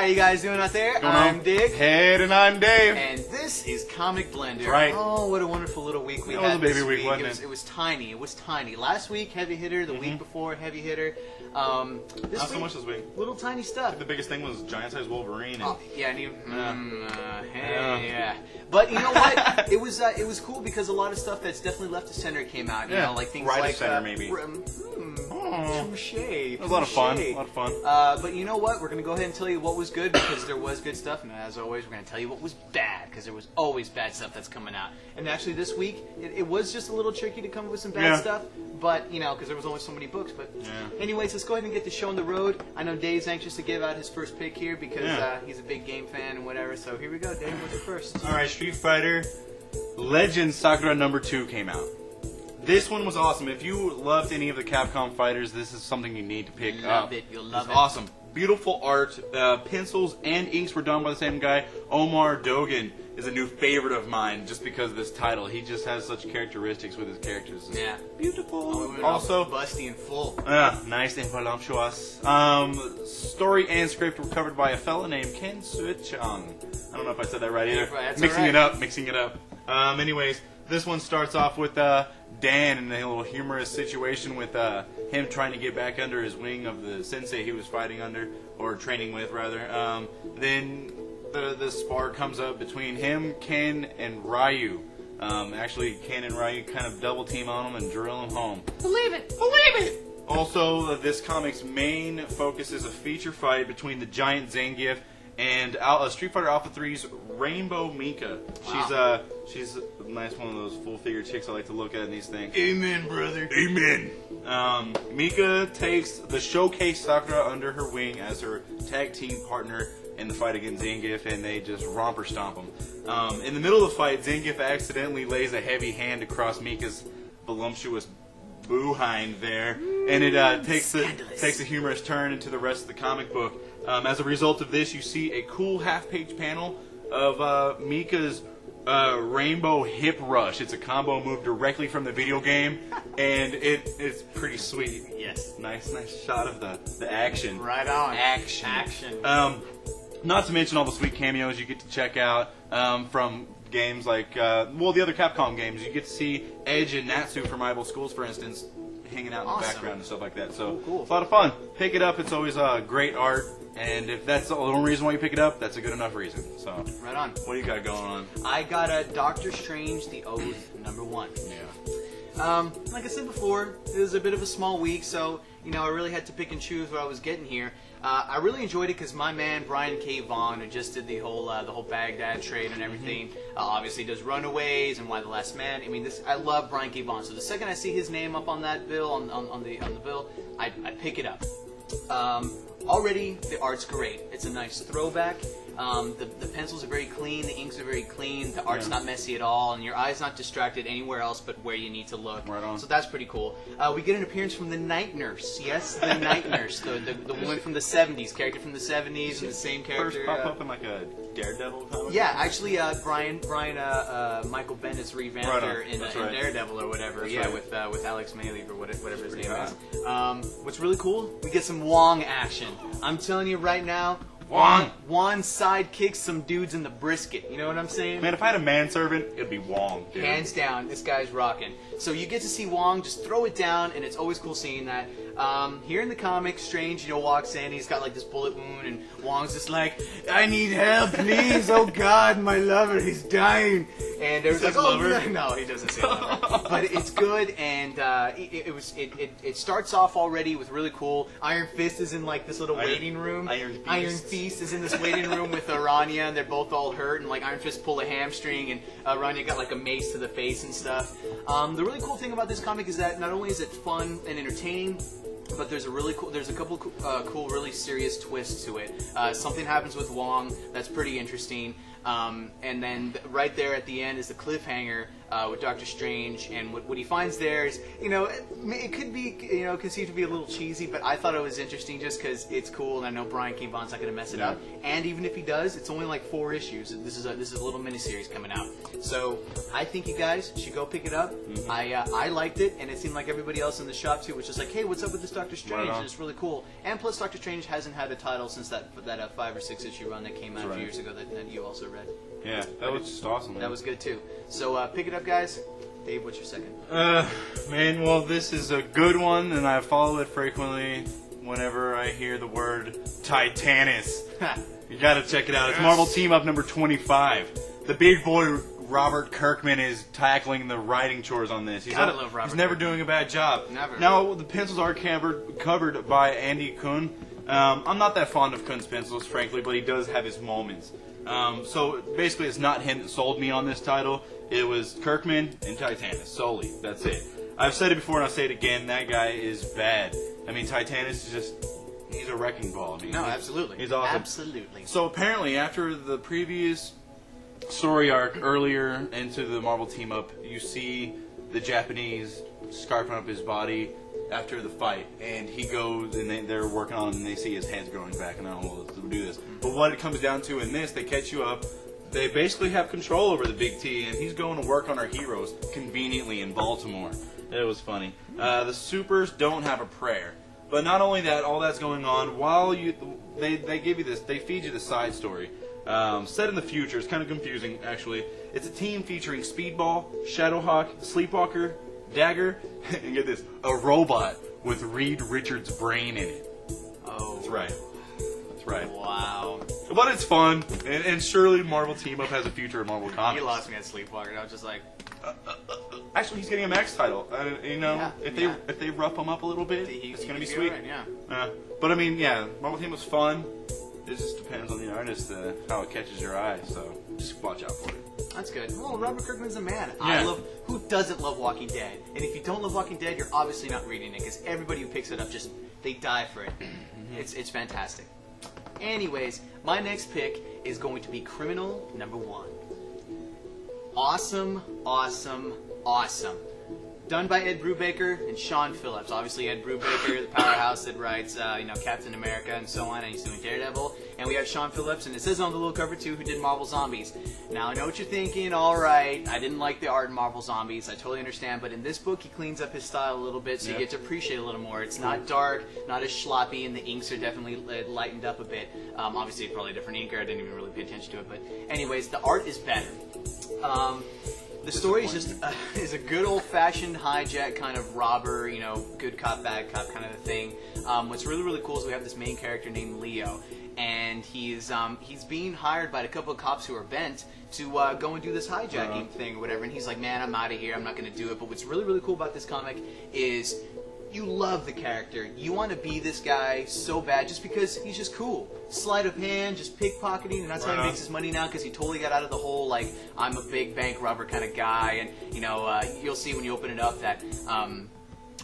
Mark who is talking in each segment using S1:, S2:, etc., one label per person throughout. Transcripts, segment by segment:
S1: you guys doing out there? I'm Dick.
S2: Hey, and I'm Dave.
S1: And this is Comic Blender.
S2: Right.
S1: Oh, what a wonderful little week we had.
S2: It was a baby
S1: this
S2: week,
S1: week.
S2: wasn't it?
S1: It was tiny. It was tiny. Last week, heavy hitter. The week before, heavy hitter. This
S2: Not
S1: week,
S2: so much this week.
S1: little tiny stuff.
S2: The biggest thing was giant-sized Wolverine. And
S1: Oh, yeah, and yeah. But you know what? It was cool because a lot of stuff that's definitely left to center came out. You know, like things
S2: right
S1: like
S2: of center, maybe.
S1: Touche.
S2: It was a lot of fun. A lot of fun.
S1: But you know what? We're going to go ahead and tell you what was good because there was good stuff. And as always, we're going to tell you what was bad because there was always bad stuff that's coming out. And actually this week, it was just a little tricky to come up with some bad stuff. But, you know, because there was only so many books. But anyways, let's go ahead and get the show on the road. I know Dave's anxious to give out his first pick here because he's a big game fan and whatever. So here we go. Dave, what's your first?
S2: All right, Street Fighter Legends Sakura #2 came out. This one was awesome. If you loved any of the Capcom fighters, this is something you need to pick up.
S1: You'll love it.
S2: It's awesome. Beautiful art. Pencils and inks were done by the same guy. Omar Dogan is a new favorite of mine just because of this title. He just has such characteristics with his characters.
S1: Yeah.
S2: Beautiful. Also,
S1: busty and full.
S2: Nice and voluptuous. Story and script were covered by a fella named Ken Suchang. I don't know if I said that right either.
S1: That's
S2: Mixing it up. Anyways, this one starts off with Dan in a little humorous situation with him trying to get back under his wing of the sensei he was fighting under, or training with, rather. Then the spar comes up between him, Ken, and Ryu. Actually, Ken and Ryu kind of double team on him and drill him home.
S1: Believe it! Believe it!
S2: Also, this comic's main focus is a feature fight between the giant Zangief and Street Fighter Alpha 3's Rainbow Mika.
S1: Wow.
S2: She's a nice one of those full-figure chicks I like to look at in these things.
S1: Amen, brother.
S2: Amen. Mika takes the Showcase Sakura under her wing as her tag team partner in the fight against Zangief, and they just romper stomp him. In the middle of the fight, Zangief accidentally lays a heavy hand across Mika's voluptuous boo-hind there, and it takes a humorous turn into the rest of the comic book. As a result of this, you see a cool half-page panel of Mika's Rainbow Hip Rush. It's a combo move directly from the video game, and it's pretty sweet.
S1: Yes.
S2: Nice shot of the action.
S1: Right on.
S2: Action. Not to mention all the sweet cameos you get to check out from games like, the other Capcom games. You get to see Edge and Natsu from Rival Schools, for instance, hanging out in the background and stuff like that. So
S1: cool.
S2: It's a lot of fun. Pick it up. It's always great art. And if that's the only reason why you pick it up, that's a good enough reason. So,
S1: right on.
S2: What do you got going on?
S1: I got a Doctor Strange: The Oath #1.
S2: Yeah.
S1: Like I said before, it was a bit of a small week, so I really had to pick and choose what I was getting here. I really enjoyed it because my man Brian K. Vaughan, who just did the whole Baghdad trade and everything, obviously does Runaways and Why the Last Man. I mean, I love Brian K. Vaughan, so the second I see his name up on that bill, on the bill, I pick it up. Already, the art's great. It's a nice throwback. The pencils are very clean. The inks are very clean. The art's not messy at all, and your eye's not distracted anywhere else but where you need to look.
S2: Right on.
S1: So that's pretty cool. We get an appearance from the Night Nurse. Yes, the Night Nurse, the woman from the 70s, character from the 70s, and the same character.
S2: First pop up in like a Daredevil comic?
S1: Yeah, actually, Michael Bennett's revamped her in Daredevil or whatever.
S2: That's
S1: with Alex Mayleaf or whatever his name is. What's really cool, we get some Wong action. I'm telling you right now, Wong sidekicks some dudes in the brisket. You know what I'm saying?
S2: Man, if I had a manservant, it'd be Wong, dude.
S1: Hands down, this guy's rocking. So you get to see Wong just throw it down, and it's always cool seeing that. Here in the comic, Strange, walks in, he's got like this bullet wound, and Wong's just like, I need help, please, oh God, my lover, he's dying. And there's like,
S2: lover?
S1: No, he doesn't say lover. But it's good, and it starts off already with really cool. Iron Fist is in like this little waiting room. Iron Fist is in this waiting room with Rania, and they're both all hurt, and like Iron Fist pulled a hamstring, and Rania got like a mace to the face and stuff. The really cool thing about this comic is that not only is it fun and entertaining, but there's a couple cool, really serious twists to it. Something happens with Wong that's pretty interesting. And then right there at the end is the cliffhanger with Doctor Strange, and what he finds there is, it could be, conceived to be a little cheesy, but I thought it was interesting just because it's cool, and I know Brian K. Vaughan's not going to mess it up. And even if he does, it's only like 4 issues. This is a little miniseries coming out. So I think you guys should go pick it up. I liked it, and it seemed like everybody else in the shop too was just like, hey, what's up with this Doctor Strange? And it's really cool. And plus, Doctor Strange hasn't had a title since that 5 or 6 issue run that came out a few years ago that you also read.
S2: Yeah, that was just awesome. Man.
S1: That was good too. So pick it up, guys. Dave, what's your second?
S2: Man, well, this is a good one, and I follow it frequently whenever I hear the word Titanus. You gotta check it out. It's Marvel Team-Up number 25. The big boy Robert Kirkman is tackling the writing chores on this.
S1: Gotta love Robert.
S2: He's never doing a bad job.
S1: Never.
S2: Now, the pencils are covered by Andy Kuhn. I'm not that fond of Kuhn's pencils, frankly, but he does have his moments. So basically, it's not him that sold me on this title. It was Kirkman and Titanus solely. That's it. I've said it before and I'll say it again. That guy is bad. I mean, Titanus is just—he's a wrecking ball. I mean,
S1: no, absolutely.
S2: He's awesome.
S1: Absolutely.
S2: So apparently, after the previous story arc earlier into the Marvel Team-Up, you see the Japanese scarfing up his body after the fight, and he goes and they're working on him, and they see his head's growing back, and I don't know what to do this. But what it comes down to in this, they catch you up. They basically have control over the Big T, and he's going to work on our heroes conveniently in Baltimore. It was funny. The supers don't have a prayer, but not only that, all that's going on while they give you this. They feed you the side story. Set in the future. It's kind of confusing, actually. It's a team featuring Speedball, Shadowhawk, Sleepwalker, Dagger, and get this, a robot with Reed Richards' brain in it.
S1: Oh.
S2: That's right. That's right.
S1: Wow.
S2: But it's fun, and surely Marvel Team-Up has a future in Marvel Comics.
S1: You lost me at Sleepwalker, and I was just like...
S2: Actually, he's getting a Max title. If they rough him up a little bit, it's going to be sweet.
S1: Right, yeah.
S2: But I mean, yeah, Marvel Team-Up's fun. It just depends on the artist, how it catches your eye, so just watch out for it.
S1: That's good. Well, Robert Kirkman's a man.
S2: Yeah.
S1: Who doesn't love Walking Dead? And if you don't love Walking Dead, you're obviously not reading it, because everybody who picks it up, they die for it. It's fantastic. Anyways, my next pick is going to be Criminal number 1. Awesome, awesome, awesome. Done by Ed Brubaker and Sean Phillips. Obviously, Ed Brubaker, the powerhouse that writes, Captain America and so on, and he's doing Daredevil. And we have Sean Phillips, and it says on the little cover too, who did Marvel Zombies. Now, I know what you're thinking. All right, I didn't like the art in Marvel Zombies. I totally understand. But in this book, he cleans up his style a little bit, so you get to appreciate it a little more. It's not dark, not as sloppy, and the inks are definitely lightened up a bit. Obviously, probably a different inker. I didn't even really pay attention to it. But anyways, the art is better. The story is just is a good old-fashioned hijack kind of robber, good cop, bad cop kind of a thing. What's really, really cool is we have this main character named Leo, and he's being hired by a couple of cops who are bent to go and do this hijacking thing or whatever. And he's like, man, I'm out of here. I'm not going to do it. But what's really, really cool about this comic is you love the character. You want to be this guy so bad just because he's just cool. Sleight of hand, just pickpocketing, and that's how he makes his money now, because he totally got out of the whole, I'm a big bank robber kind of guy. And, you'll see when you open it up that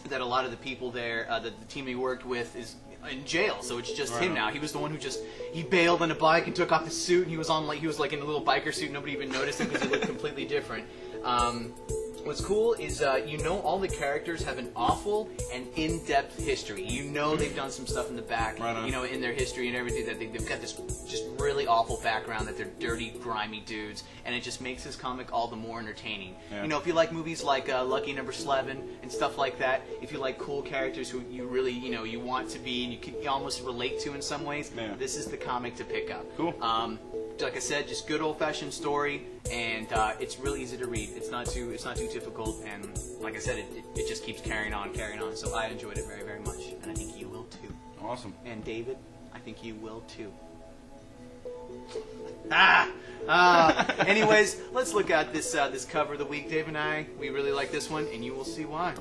S1: that a lot of the people there, the team he worked with is in jail, so it's just him now. He was the one who he bailed on a bike and took off his suit, and he was in a little biker suit. Nobody even noticed him because he looked completely different. What's cool is, all the characters have an awful and in-depth history. They've done some stuff in the back, in their history and everything, that they've got this just really awful background, that they're dirty, grimy dudes, and it just makes this comic all the more entertaining. Yeah. If you like movies like Lucky Number 11 and stuff like that, if you like cool characters who you really, you want to be and you almost relate to in some ways, this is the comic to pick up.
S2: Cool.
S1: Like I said, just good old-fashioned story, and it's really easy to read. It's not too difficult, and like I said, it just keeps carrying on. So I enjoyed it very, very much, and I think you will too.
S2: Awesome.
S1: And David, I think you will too. Anyways, let's look at this cover of the week. Dave and I, we really like this one, and you will see why.